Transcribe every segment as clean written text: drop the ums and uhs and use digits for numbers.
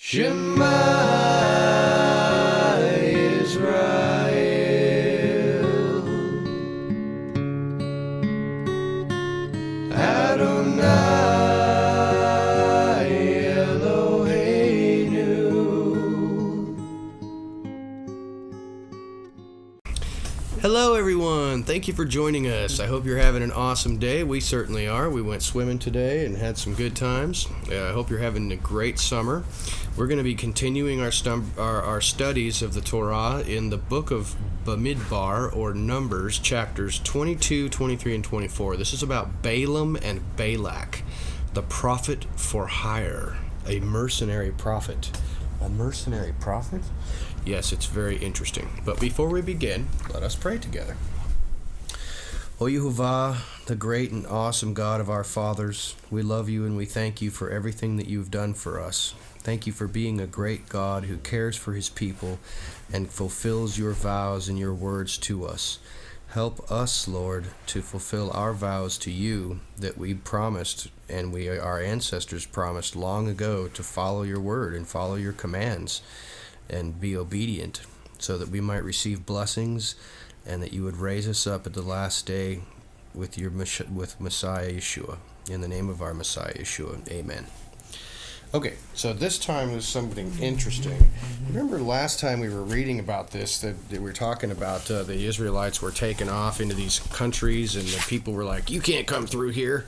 Shema Israel, Adonai Eloheinu. Hello everyone, thank you for joining us. I hope you're having an awesome day. We certainly are. We went swimming today and had some good times. I hope you're having a great summer. We're going to be continuing our studies of the Torah in the book of Bamidbar, or Numbers, chapters 22, 23, and 24. This is about Balaam and Balaak, the prophet for hire, a mercenary prophet. A mercenary prophet? Yes, it's very interesting. But before we begin, let us pray together. O Yehovah, the great and awesome God of our fathers, we love you and we thank you for everything that you've done for us. Thank you for being a great God who cares for his people and fulfills your vows and your words to us. Help us, Lord, to fulfill our vows to you that we promised and our ancestors promised long ago, to follow your word and follow your commands and be obedient, so that we might receive blessings and that you would raise us up at the last day with Messiah Yeshua. In the name of our Messiah Yeshua, amen. Okay, so this time was something interesting. Remember last time we were reading about this, that we were talking about the Israelites were taken off into these countries, and the people were like, you can't come through here.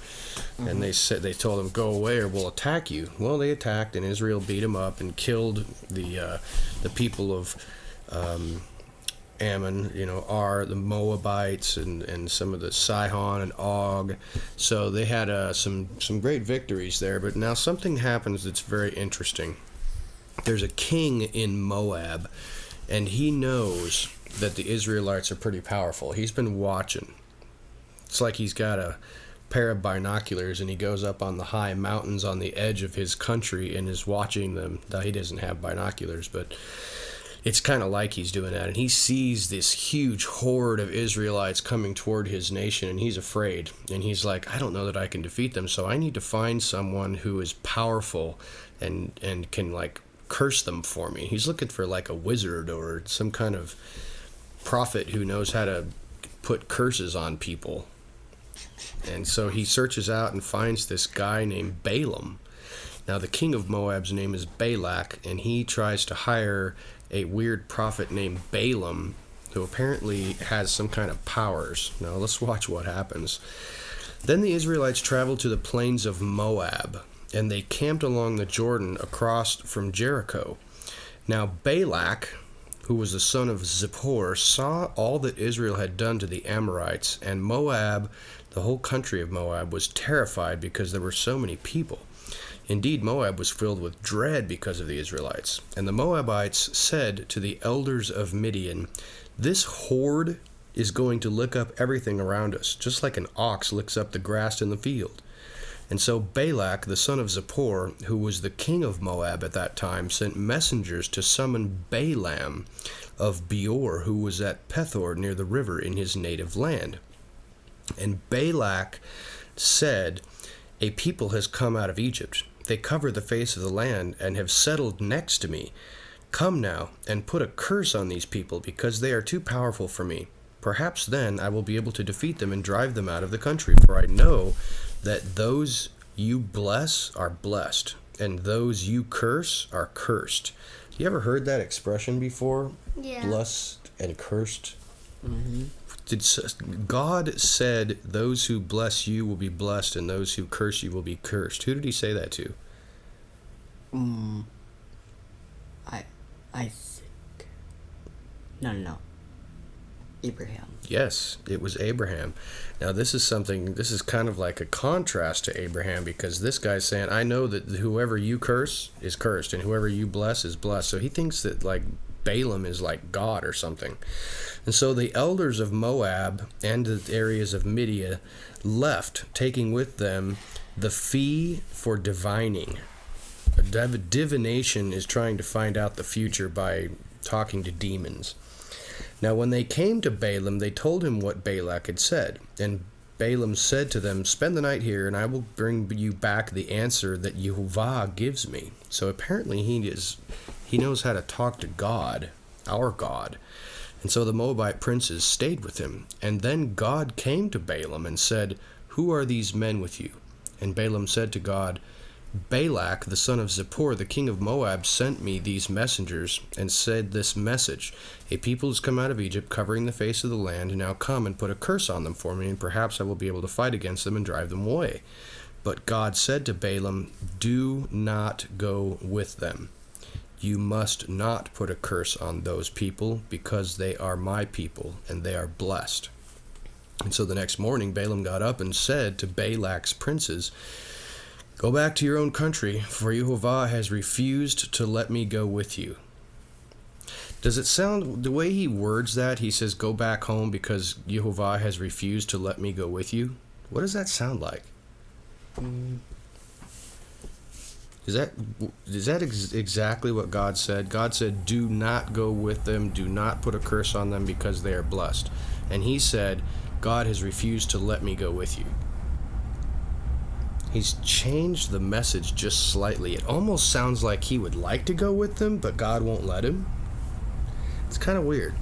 Mm-hmm. And they told them, go away or we'll attack you. Well, they attacked, and Israel beat them up and killed the people of Ammon, the Moabites, and some of the Sihon and Og. So they had some great victories there. But now something happens that's very interesting. There's a king in Moab, and he knows that the Israelites are pretty powerful. He's been watching. It's like he's got a pair of binoculars, and he goes up on the high mountains on the edge of his country and is watching them. Now, he doesn't have binoculars, but it's kind of like he's doing that, and he sees this huge horde of Israelites coming toward his nation, and he's afraid, and he's like, I don't know that I can defeat them, so I need to find someone who is powerful and can curse them for me. He's looking for a wizard or some kind of prophet who knows how to put curses on people. And so he searches out and finds this guy named Balaam. Now the king of Moab's name is Balak, and he tries to hire a weird prophet named Balaam, who apparently has some kind of powers. Now let's watch what happens. Then the Israelites traveled to the plains of Moab, and they camped along the Jordan across from Jericho. Now Balak, who was the son of Zippor, saw all that Israel had done to the Amorites, and Moab, the whole country of Moab, was terrified because there were so many people. Indeed, Moab was filled with dread because of the Israelites. And the Moabites said to the elders of Midian, this horde is going to lick up everything around us, just like an ox licks up the grass in the field. And so Balak, the son of Zippor, who was the king of Moab at that time, sent messengers to summon Balaam of Peor, who was at Pethor near the river in his native land. And Balak said, a people has come out of Egypt. They cover the face of the land and have settled next to me. Come now and put a curse on these people, because they are too powerful for me. Perhaps then I will be able to defeat them and drive them out of the country, for I know that those you bless are blessed, and those you curse are cursed. You ever heard that expression before? Yeah. Blessed and cursed? Mm-hmm. God said, those who bless you will be blessed, and those who curse you will be cursed. Who did he say that to? Isaac. No. Abraham. Yes, it was Abraham. Now this is kind of like a contrast to Abraham, because this guy's saying, I know that whoever you curse is cursed, and whoever you bless is blessed. So he thinks that Balaam is like God or something. And so the elders of Moab and the areas of Midian left, taking with them the fee for divining. Divination is trying to find out the future by talking to demons. Now when they came to Balaam, they told him what Balak had said. And Balaam said to them, "Spend the night here, and I will bring you back the answer that Yehovah gives me." So apparently he knows how to talk to God, our God. And so the Moabite princes stayed with him. And then God came to Balaam and said, "Who are these men with you?" And Balaam said to God, "Balak, the son of Zippor, the king of Moab, sent me these messengers and said this message: A people has come out of Egypt, covering the face of the land, and now come and put a curse on them for me, and perhaps I will be able to fight against them and drive them away." But God said to Balaam, "Do not go with them. You must not put a curse on those people, because they are my people, and they are blessed." And so the next morning Balaam got up and said to Balak's princes, "Go back to your own country, for Yehovah has refused to let me go with you." Does it sound, the way he words that, he says, "Go back home because Yehovah has refused to let me go with you"? What does that sound like? Is that exactly what God said? God said, "Do not go with them, do not put a curse on them because they are blessed." And he said, "God has refused to let me go with you." He's changed the message just slightly. It almost sounds like he would like to go with them, but God won't let him. It's kind of weird.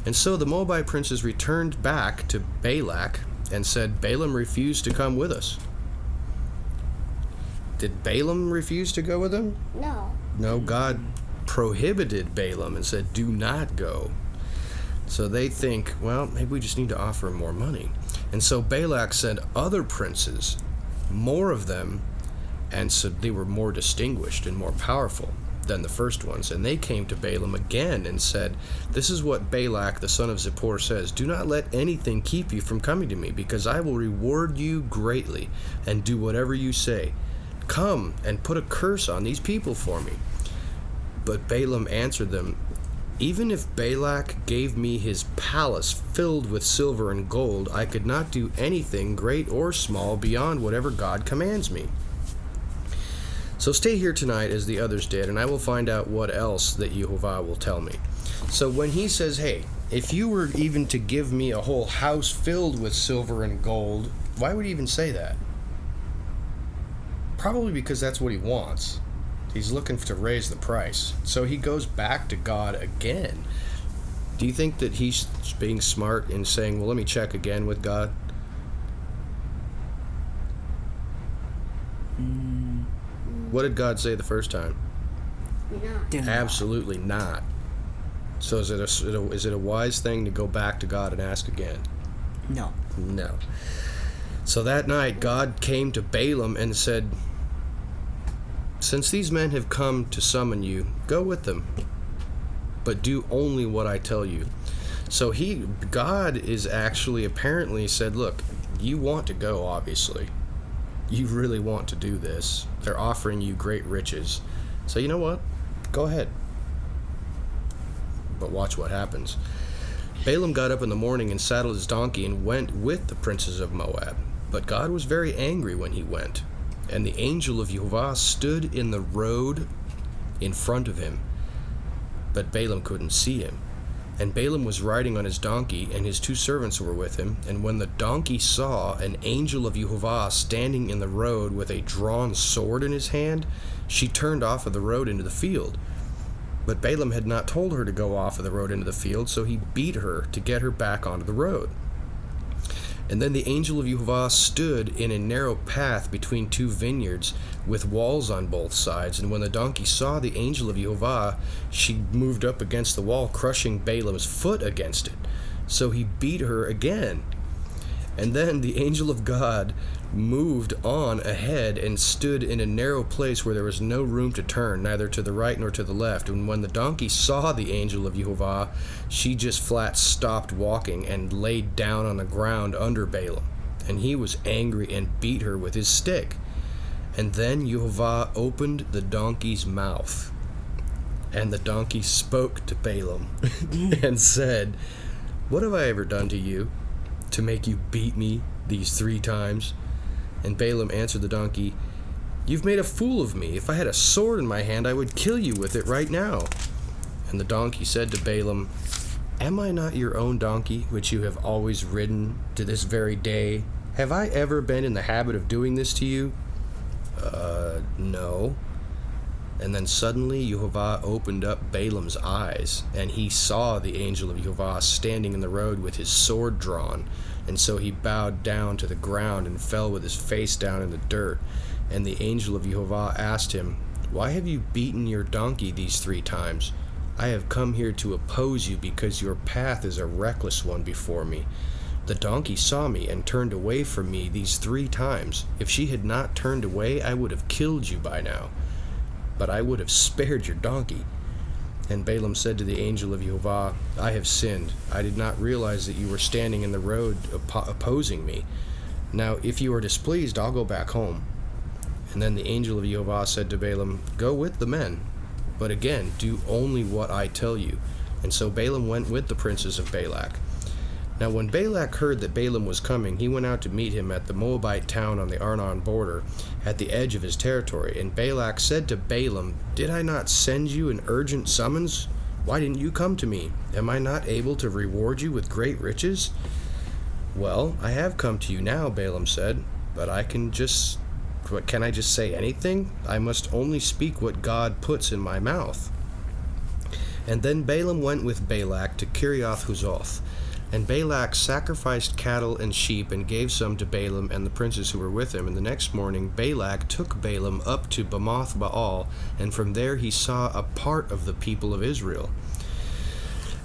And so the Moabite princes returned back to Balak and said, "Balaam refused to come with us." Did Balaam refuse to go with them? No. No, God prohibited Balaam and said, "Do not go." So they think, well, maybe we just need to offer him more money. And so Balak sent other princes, more of them, and so they were more distinguished and more powerful than the first ones. And they came to Balaam again and said, "This is what Balak, the son of Zippor, says: Do not let anything keep you from coming to me, because I will reward you greatly and do whatever you say. Come and put a curse on these people for me." But Balaam answered them, "Even if Balak gave me his palace filled with silver and gold, I could not do anything great or small beyond whatever God commands me. So stay here tonight as the others did, and I will find out what else that Yehovah will tell me." So when he says, "Hey, if you were even to give me a whole house filled with silver and gold," why would he even say that? Probably because that's what he wants. He's looking to raise the price. So he goes back to God again. Do you think that he's being smart in saying, "Well, let me check again with God"? What did God say the first time? No. Absolutely not. So is it a wise thing to go back to God and ask again? No. No. So that night God came to Balaam and said, "Since these men have come to summon you, go with them, but do only what I tell you." So God is actually apparently said, "Look, you want to go, obviously. You really want to do this. They're offering you great riches. So you know what? Go ahead. But watch what happens." Balaam got up in the morning and saddled his donkey and went with the princes of Moab. But God was very angry when he went. And the angel of Yehovah stood in the road in front of him, but Balaam couldn't see him. And Balaam was riding on his donkey, and his 2 servants were with him. And when the donkey saw an angel of Yehovah standing in the road with a drawn sword in his hand, she turned off of the road into the field. But Balaam had not told her to go off of the road into the field, so he beat her to get her back onto the road. And then the angel of Yehovah stood in a narrow path between 2 vineyards with walls on both sides. And when the donkey saw the angel of Yehovah, she moved up against the wall, crushing Balaam's foot against it. So he beat her again. And then the angel of God moved on ahead and stood in a narrow place where there was no room to turn, neither to the right nor to the left. And when the donkey saw the angel of Yehovah, she just flat stopped walking and laid down on the ground under Balaam. And he was angry and beat her with his stick. And then Yehovah opened the donkey's mouth. And the donkey spoke to Balaam and said, "What have I ever done to you to make you beat me these 3 times? And Balaam answered the donkey, "You've made a fool of me. If I had a sword in my hand, I would kill you with it right now." And the donkey said to Balaam, "Am I not your own donkey, which you have always ridden to this very day? Have I ever been in the habit of doing this to you? No. And then suddenly Yehovah opened up Balaam's eyes, and he saw the angel of Yehovah standing in the road with his sword drawn. And so he bowed down to the ground and fell with his face down in the dirt. And the angel of Yehovah asked him, "Why have you beaten your donkey these 3 times? I have come here to oppose you because your path is a reckless one before me. The donkey saw me and turned away from me these 3 times. If she had not turned away, I would have killed you by now. But I would have spared your donkey." And Balaam said to the angel of Yehovah, "I have sinned. I did not realize that you were standing in the road opposing me. Now, if you are displeased, I'll go back home." And then the angel of Yehovah said to Balaam, "Go with the men, but again, do only what I tell you." And so Balaam went with the princes of Balak. Now when Balak heard that Balaam was coming, he went out to meet him at the Moabite town on the Arnon border, at the edge of his territory. And Balak said to Balaam, "Did I not send you an urgent summons? Why didn't you come to me? Am I not able to reward you with great riches?" "Well, I have come to you now," Balaam said, "but can I just say anything? I must only speak what God puts in my mouth." And then Balaam went with Balak to Kirjath-Huzoth. And Balak sacrificed cattle and sheep and gave some to Balaam and the princes who were with him. And the next morning Balak took Balaam up to Bamoth Baal, and from there he saw a part of the people of Israel.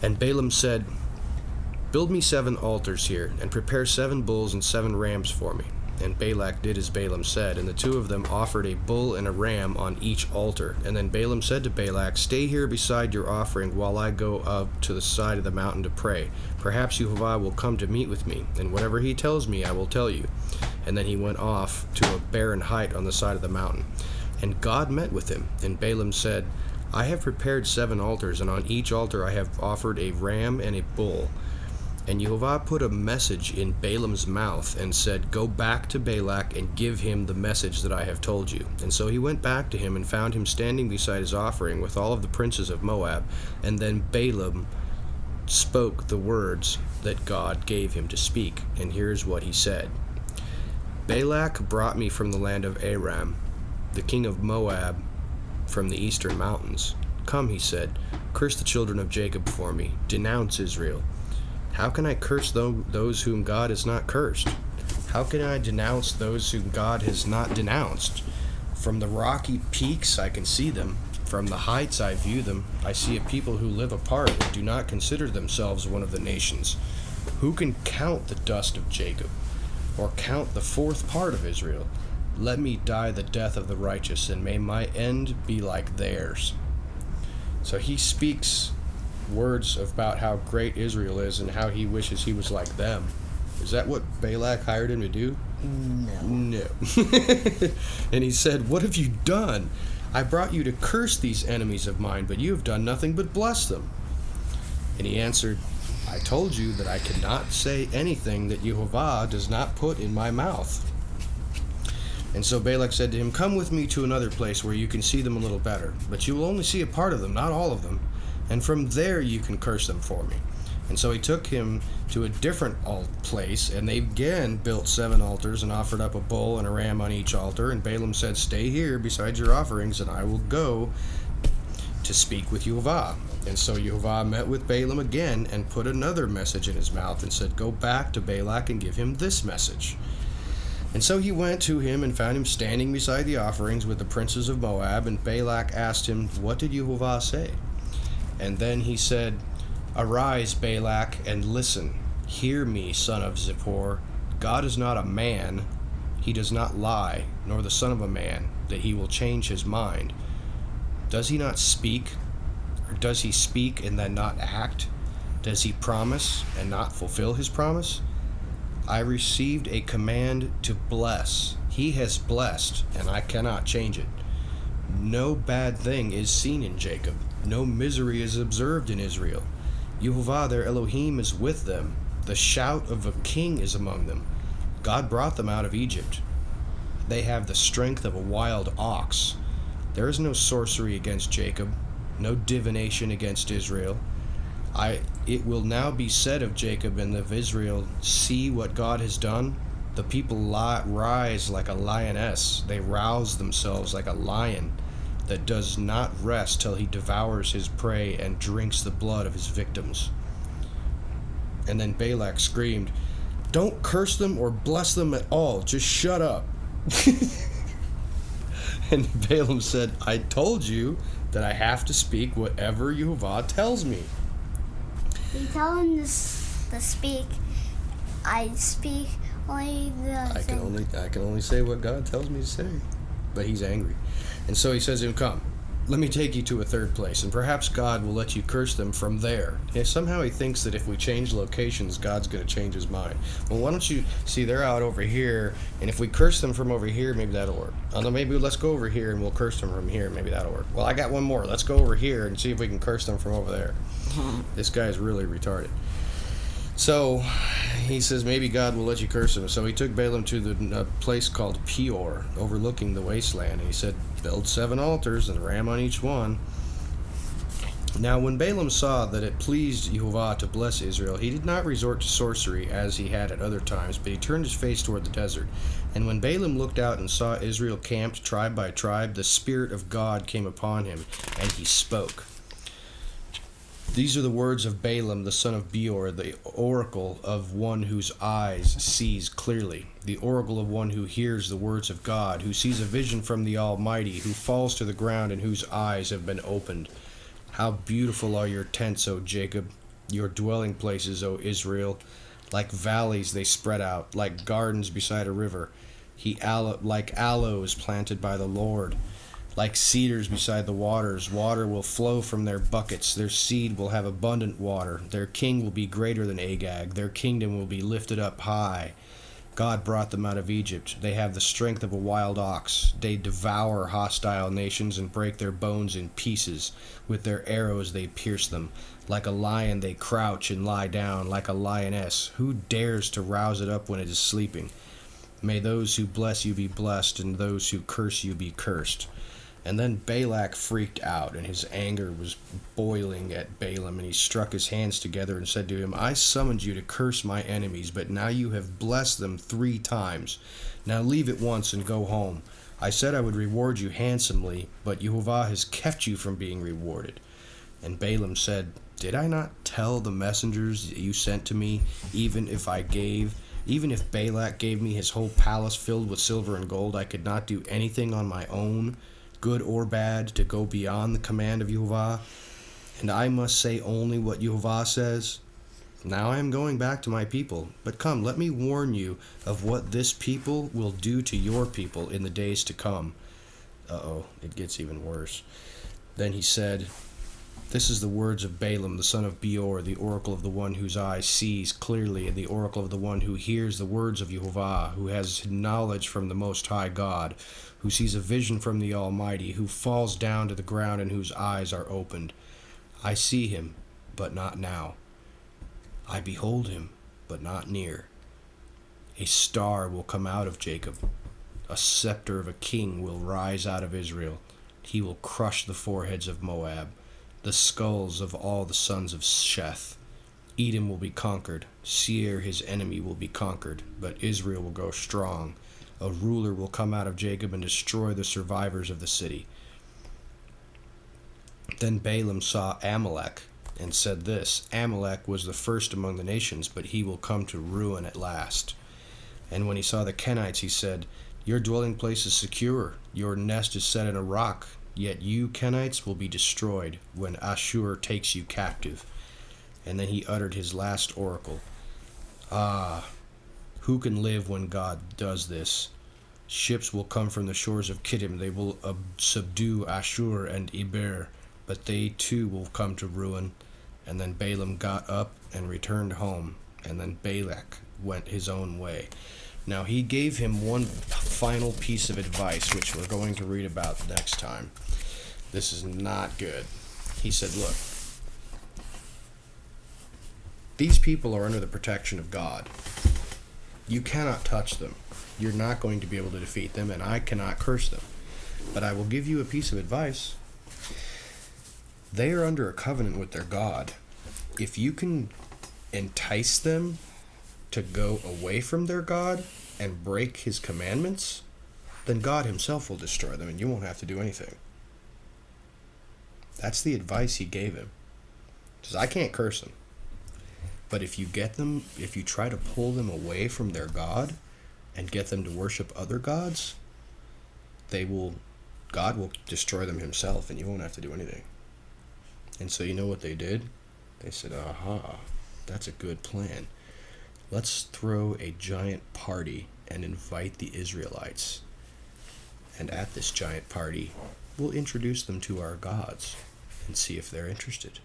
And Balaam said, "Build me 7 altars here, and prepare 7 bulls and 7 rams for me." And Balak did as Balaam said, and the 2 of them offered a bull and a ram on each altar. And then Balaam said to Balak, "Stay here beside your offering while I go up to the side of the mountain to pray. Perhaps Yehovah will come to meet with me, and whatever he tells me I will tell you." And then he went off to a barren height on the side of the mountain. And God met with him, and Balaam said, "I have prepared 7 altars, and on each altar I have offered a ram and a bull." And Yehovah put a message in Balaam's mouth and said, "Go back to Balak and give him the message that I have told you." And so he went back to him and found him standing beside his offering with all of the princes of Moab. And then Balaam spoke the words that God gave him to speak. And here's what he said. "Balak brought me from the land of Aram, the king of Moab, from the eastern mountains. Come," he said, "curse the children of Jacob for me. Denounce Israel." How can I curse those whom God has not cursed? How can I denounce those whom God has not denounced? From the rocky peaks I can see them. From the heights I view them. I see a people who live apart and do not consider themselves one of the nations. Who can count the dust of Jacob, or count the 4th part of Israel? Let me die the death of the righteous, and may my end be like theirs. So he speaks words about how great Israel is and how he wishes he was like them. Is that what Balak hired him to do? No. And he said, "What have you done? I brought you to curse these enemies of mine, but you have done nothing but bless them." And he answered, "I told you that I cannot say anything that Yehovah does not put in my mouth." And so Balak said to him, "Come with me to another place where you can see them a little better, but you will only see a part of them, not all of them. And from there you can curse them for me." And so he took him to a different place, and they again built 7 altars and offered up a bull and a ram on each altar. And Balaam said, "Stay here beside your offerings, and I will go to speak with Yehovah." And so Yehovah met with Balaam again and put another message in his mouth and said, "Go back to Balak and give him this message." And so he went to him and found him standing beside the offerings with the princes of Moab. And Balak asked him, "What did Yehovah say?" And then he said, "Arise, Balak, and listen. Hear me, son of Zippor. God is not a man. He does not lie, nor the son of a man, that he will change his mind. Does he not speak? Or does he speak and then not act? Does he promise and not fulfill his promise? I received a command to bless. He has blessed, and I cannot change it. No bad thing is seen in Jacob. No misery is observed in Israel. Yehovah, their Elohim, is with them. The shout of a king is among them. God brought them out of Egypt. They have the strength of a wild ox. There is no sorcery against Jacob, no divination against Israel. It will now be said of Jacob and of Israel, see what God has done. The people rise like a lioness. They rouse themselves like a lion that does not rest till he devours his prey and drinks the blood of his victims. And then Balak screamed, "Don't curse them or bless them at all. Just shut up." And Balaam said, "I told you that I have to speak whatever Yehovah tells me." You tell him to speak. I speak only the I can only say what God tells me to say. But he's angry. And so he says to him, "Come, let me take you to a third place, and perhaps God will let you curse them from there." And somehow he thinks that if we change locations, God's going to change his mind. Well, why don't you see, they're out over here, and if we curse them from over here, maybe that'll work. Although maybe let's go over here and we'll curse them from here, maybe that'll work. Well, I got one more. Let's go over here and see if we can curse them from over there. This guy's really retarded. So he says maybe God will let you curse him. So he took Balaam to the place called Peor, overlooking the wasteland, and he said, "Build 7 altars and a ram on each one." Now when Balaam saw that it pleased Yehovah to bless Israel, he did not resort to sorcery as he had at other times, but he turned his face toward the desert. And when Balaam looked out and saw Israel camped tribe by tribe, the Spirit of God came upon him, and he spoke. These are the words of Balaam, the son of Beor, the oracle of one whose eyes sees clearly, the oracle of one who hears the words of God, who sees a vision from the Almighty, who falls to the ground and whose eyes have been opened. How beautiful are your tents, O Jacob, your dwelling places, O Israel. Like valleys they spread out, like gardens beside a river. Like aloes planted by the Lord. Like cedars beside the waters, water will flow from their buckets. Their seed will have abundant water. Their king will be greater than Agag. Their kingdom will be lifted up high. God brought them out of Egypt. They have the strength of a wild ox. They devour hostile nations and break their bones in pieces. With their arrows they pierce them. Like a lion they crouch and lie down, like a lioness. Who dares to rouse it up when it is sleeping? May those who bless you be blessed, and those who curse you be cursed. And then Balak freaked out, and his anger was boiling at Balaam, and he struck his hands together and said to him, "I summoned you to curse my enemies, but now you have blessed them 3 times. Now leave at once and go home. I said I would reward you handsomely, but Yehovah has kept you from being rewarded." And Balaam said, "Did I not tell the messengers that you sent to me, even if Balak gave me his whole palace filled with silver and gold, I could not do anything on my own, good or bad, to go beyond the command of Yehovah? And I must say only what Yehovah says? Now I am going back to my people. But come, let me warn you of what this people will do to your people in the days to come." It gets even worse. Then he said, "This is the words of Balaam, the son of Beor, the oracle of the one whose eye sees clearly, and the oracle of the one who hears the words of Yehovah, who has knowledge from the Most High God, who sees a vision from the Almighty, who falls down to the ground and whose eyes are opened. I see him, but not now. I behold him, but not near. A star will come out of Jacob. A scepter of a king will rise out of Israel. He will crush the foreheads of Moab, the skulls of all the sons of Sheth. Edom will be conquered. Seir, his enemy, will be conquered, but Israel will grow strong. A ruler will come out of Jacob and destroy the survivors of the city." Then Balaam saw Amalek and said this, "Amalek was the first among the nations, but he will come to ruin at last." And when he saw the Kenites, he said, "Your dwelling place is secure. Your nest is set in a rock. Yet you, Kenites, will be destroyed when Ashur takes you captive." And then he uttered his last oracle. Who can live when God does this? Ships will come from the shores of Kittim. They will subdue Ashur and Eber, but they too will come to ruin. And then Balaam got up and returned home, and then Balak went his own way. Now he gave him one final piece of advice, which we're going to read about next time. This is not good. He said, "Look, these people are under the protection of God. You cannot touch them. You're not going to be able to defeat them, and I cannot curse them. But I will give you a piece of advice. They are under a covenant with their God. If you can entice them to go away from their God and break his commandments, then God himself will destroy them and you won't have to do anything. That's the advice he gave him. He says, I can't curse them. But if you try to pull them away from their God and get them to worship other gods, God will destroy them himself and you won't have to do anything. And so you know what they did? They said, aha, that's a good plan. Let's throw a giant party and invite the Israelites. And at this giant party, we'll introduce them to our gods and see if they're interested.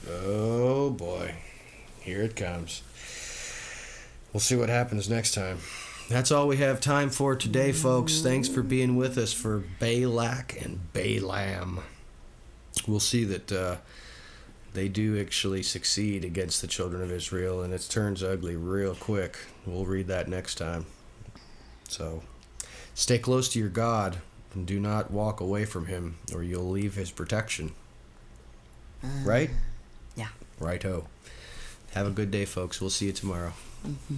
Oh boy, here it comes. We'll see what happens next time. That's all we have time for today, folks. Thanks for being with us for Balak and Balaam. We'll see that they do actually succeed against the children of Israel, and it turns ugly real quick. We'll read that next time. So, stay close to your God and do not walk away from him, or you'll leave his protection. Right? Yeah. Righto. Have a good day, folks. We'll see you tomorrow. Mm-hmm.